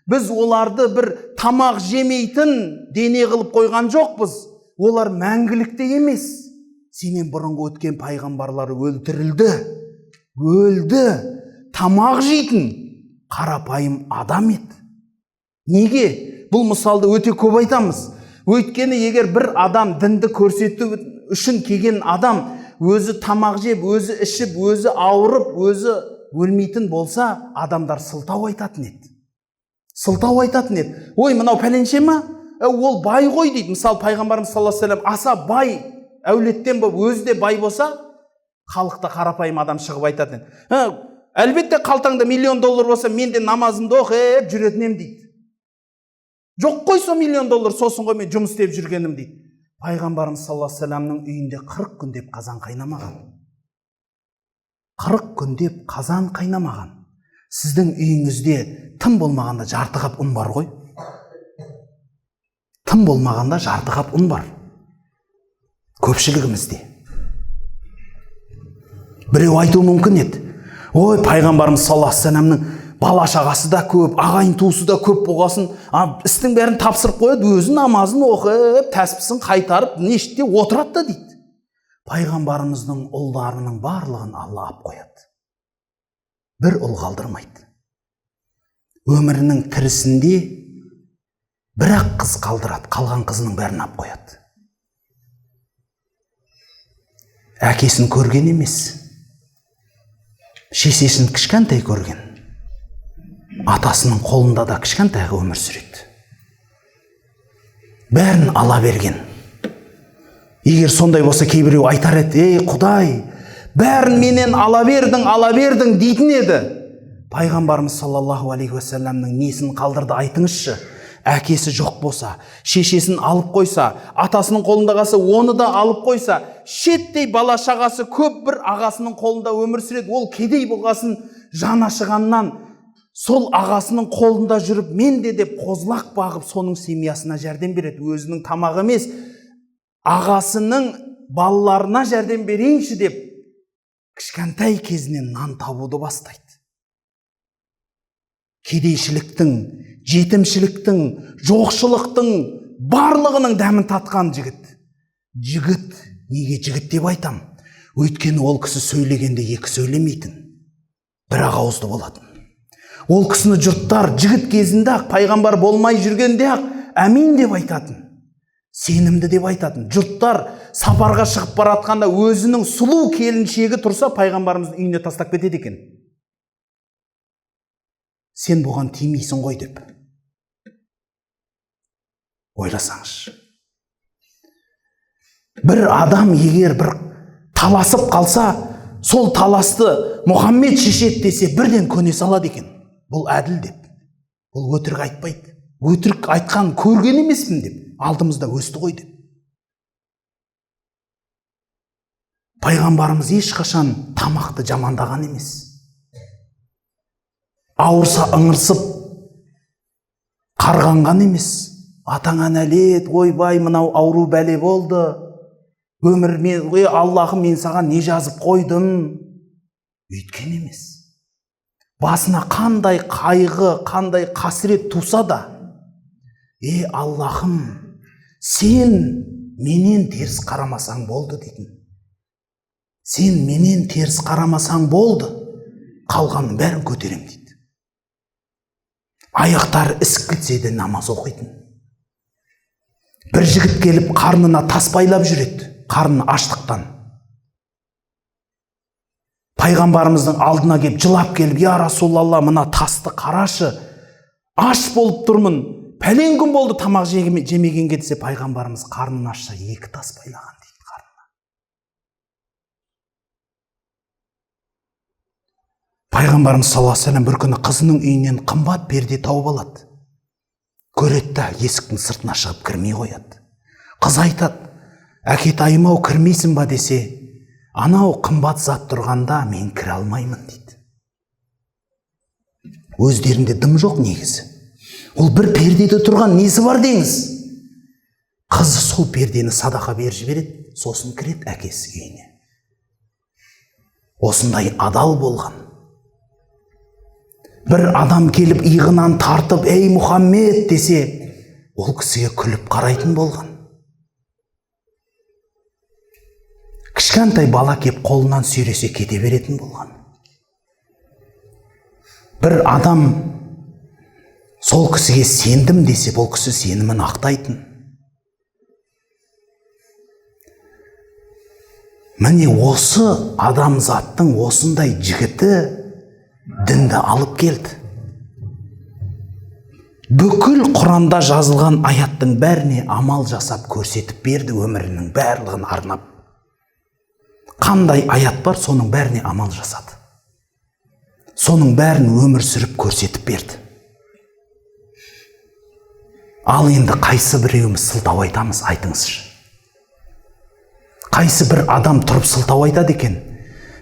Біз оларды бір тамақ жемейтін дене қылып қойған жоқпыз. Олар мәңгілікте емес. Сенен бұрынғы өткен пайғамбарлар өлтірілді. Өлді. Тамақ жейтін қарапайым адам еді. Неге? Бұл мысалды өте көп айтамыз. Өйткені егер бір адам дінді көрсету үшін келген адам өзі тамақ жеп, өзі ішіп, өзі ауырып, өзі өлмейтін болса, адамдар сылтау айтатын еді. Сылтау айтатын еді. Ой, мынау пәленше ма? Ол бай ғой дейді. Мысалы, пайғамбарымыз саллаллаху алейхи ва саллям аса бай, әулеттен болып, өзі де бай болса, халықта қарапайым адам шығып айтатын еді. Әлбетте қалтаңда $1 миллион болса, мен де намазымды оқып жүретін ем дейді. Жоқ қой сол $1 миллион, сосын ғой мен жұмыс істеп жүргенім дейді. Пайғамбарымыз саллаллаху алейхи ва саллямның үйінде 40 күн деп қазан қайнамаған. 40 күн деп қазан қайнамаған. Сіздің үйіңізде тым болмағанда жарты қап ұн бар ғой. Тым болмағанда жарты қап ұн бар. Көпшілігімізде. Біреу айтуы мүмкін еді. Ой, пайғамбарымыз саллаллаху алейхи ва саллямның бала шағасы да көп, ағайын туысы да көп болғасын, істің бәрін тапсырып қояды, өзі намазын оқып, тәспісін қайтарып, мешітте отырады да дейді. Пайғамбарымыздың ұлдарының барлығын Алла алып қояды. Бір ұл қалдырмайды. Өмірінің тірісінде бір-ақ қыз қалдырады, қалған қызының бәрін алып қояды. Әкесін көрген емес, шешесін кішкентай көрген. Атасының қолында да кішкентайға өмір сүреді. Бәрін ала берген. Егер сондай болса, кейбіреу айтар еді, ей Құдай, бәрін менен ала бердің дейтін еді. Пайғамбарымыз саллаллаху алейхи ва саллямның несін қалдырды айтыңызшы. Әкесі жоқ болса, шешесін алып қойса, атасының қолында қалса, оны да алып қойса, шеттей бала шағасы көп бір ағасының қолында өмір сүреді. Ол кедей болғасын, жан ашығаннан сол ағасының қолында жүріп, мен де деп қозлақ бағып, соның семьясына жәрдем береді. Өзінің тамағы емес, ағасының балаларына жәрдем берейінші деп, кішкентай кезінен нан табуды бастайды. Кедейшіліктің, жетімшіліктің, жоқшылықтың барлығының дәмін татқан жігіт. Жігіт, неге жігіт деп айтам? Өйткені ол кісі сөйлегенде екі сөйлемейтін, бір-ақ ауызды болатын. Ол кісіні жұрттар жігіт кезінде ақ, пайғамбар болмай жүргенде ақ, әмин деп айтатын, сенімді деп айтатын. Жұрттар сапарға шығып баратқанда өзінің сұлу келіншегі тұрса, пайғамбарымыздың үйіне тастап кетеді екен. Сен бұған тимейсің ғой деп. Ойласаңыз. Бір адам егер бір таласып қалса, сол таласты Мұхаммед шешеді десе, бірден көне салады екен. Бұл әділ деп. Бұл өтірік айтпайды. Өтірік айтқан көрген емеспін деп. Алдымызда өсті ғой деп. Пайғамбарымыз ешқашан тамақты жамандаған емес. Ауырса ыңырсып қарғанған емес. Атаңа нәлет, ойбай, мынау ауру бәле болды. Өмірмен, Аллахым, мен саған не жазып қойдым? Өйткен емес. Басына қандай қайғы, қандай қасірет туса да, Аллахым, сен менен теріс қарамасаң болды дейтін. Сен менен теріс қарамасаң болды, қалғанын бәрін көтерем дейді. Аяқтары ісіп де намаз оқитын. Бір жігіт келіп қарнына тас байлап жүреді, қарны аштықтан. Пайғамбарымыздың алдына келіп, жылап келіп, я Расулалла, мына тасты қарашы, аш болып тұрмын, пәлен күн болды тамақ жемегенге десе, пайғамбарымыз қарнын ашса 2 тас байлаған дейді қарнына. Пайғамбарымыз саллаллаху алейхи ва саллям бір күні қызының үйінен қымбат перде тауып алады. Көреді да есіктің сыртына шығып кірмей қояды. Қыз айтады, әкетайым-ау, кірмейсің ба десе, анау қымбат зат тұрғанда мен кіре алмаймын дейді. Өздерінде дым жоқ негізі. Ол бір пердеде тұрған несі бар деңіз. Қызы сол пердені садақа беріп жібереді, сосын кіреді әкесі үйіне. Осындай адал болған. бір адам келіп иығынан тартып, ей Мұхаммед десе, ол кісіге күліп қарайтын болған. Кішкентай бала кеп қолынан сүйресе кете беретін болған. Бір адам сол кісіге сендім десе, бұл кісі сенімін ақтайтын. Міне осы адамзаттың осындай жігіті дінді алып келді. Бүкіл Құранда жазылған аяттың бәріне амал жасап көрсетіп берді, өмірінің барлығын арнап. Қандай аят бар, соның бәріне амал жасады. Соның бәрін өмір сүріп көрсетіп берді. Ал енді қайсы біреуіміз сылтау айтамыз, айтыңызшы. Қайсы бір адам тұрып сылтау айтады екен,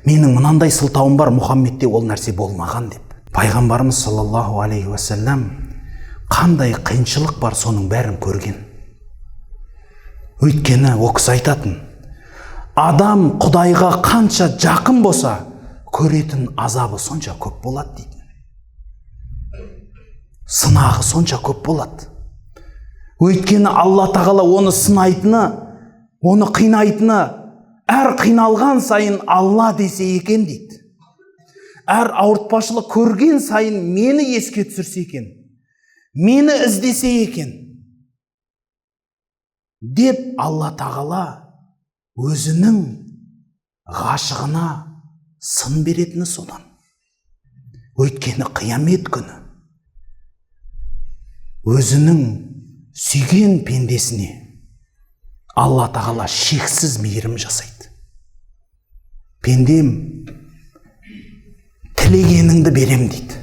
менің мынандай сылтауым бар, Мұхаммедте ол нәрсе болмаған деп. Пайғамбарымыз саллаллаху алейхи уассалам қандай қиыншылық бар, соның бәрін көрген. Өйткені ол кісі айтатын, адам Құдайға қанша жақын болса, көретін азабы сонша көп болады дейді. Сынағы сонша көп болады. Өйткені Алла тағала оны сынайтыны, оны қинайтыны, әр қиналған сайын Алла десе екен дейді. Әр ауыртпашылық көрген сайын мені еске түсірсе екен, мені іздесе екен деп Алла тағала өзінің ғашығына сын беретіні содан. Өйткені қиямет күні өзінің сүйген пендесіне Алла тағала шексіз мейірім жасайды. Пендем, тілегеніңді берем дейді.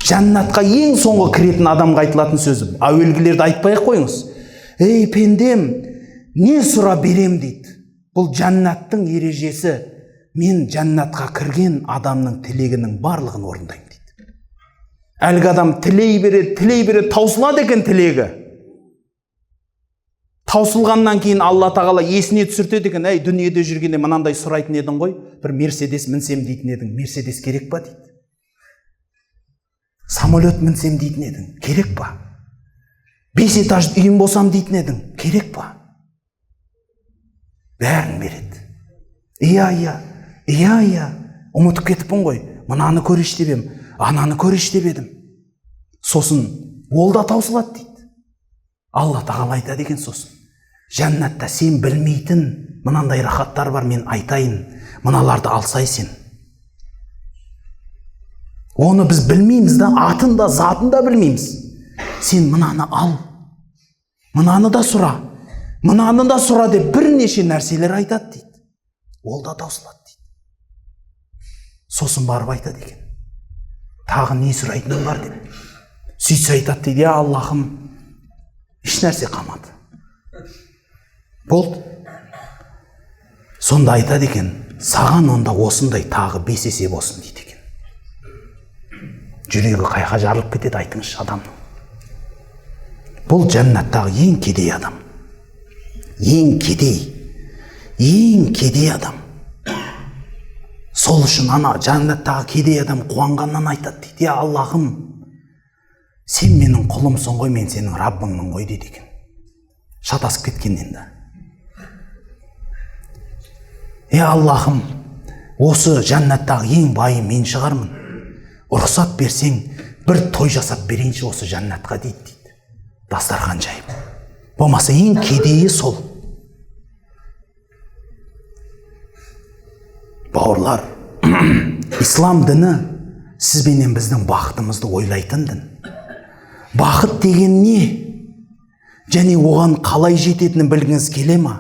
Жәннатқа ең соңғы кіретін адамға айтылатын сөзі. Әуелгілерді айтпай-ақ қойыңыз. Ей пендем, не сұра берем дейді. Бұл жәннаттың ережесі. Мен жәннатқа кірген адамның тілегінің барлығын орындаймын дейді. Әлгі адам тілей береді, таусылады екен тілегі. Таусылғаннан кейін Алла тағала есіне түсіртеді екен, әй, дүниеде жүргенде мынандай сұрайтын едің ғой, бір Мерседес мінсем дейтін едің, Мерседес керек па дейді. Самолет мінсем дейтін едің, керек па? 5 этажды үйім болсам дейтін едің, керек па? Бәрін береді. Иә, ұмытып кетіппін ғой, мынаны көреш деп ем, ананы көреш деп едім. Сосын ол да таусылады дейді. Алла тағала айтады екен сосын, жәннатта сен білмейтін мынандай рахаттар бар, мен айтайын, мыналарды алсай сен. Оны біз білмейміз да, атын да, затын да білмейміз. Сен мынаны ал, мынаны да сұра деп бірнеше нәрселер айтады дейді. Ол да таусылады дейді. Сосын барып айтады екен, тағы не сұрайтының бар деп. Сөйтсе айтады дейді, я Аллахым, еш нәрсе қалмады. Болды. Сонда айтады екен, саған онда осындай тағы 5 есе болсын дейді екен. Жүрегі қайға жарылып кетеді, айтыңызшы адамның. Бұл жәннаттағы ең кедей адам. Ең кедей адам. Сол үшін ана жәннаттағы кедей адам қуанғаннан айтады дейді, я Аллахым, сен менің құлымсың ғой, мен сенің Раббыңмын ғой дейді екен. Шатасып кеткеннен да. Аллахым, осы жәннаттағы ең байы мен шығармын. Рұқсат берсең, бір той жасап берейінші осы жәннатқа дейді. Дастархан жайып. Болмаса ең кедейі сол. Бауырлар, ислам діні сізбенен біздің бақытымызды ойлайтын дін. Бақыт деген не? Және оған қалай жететінін білгіңіз келе ма?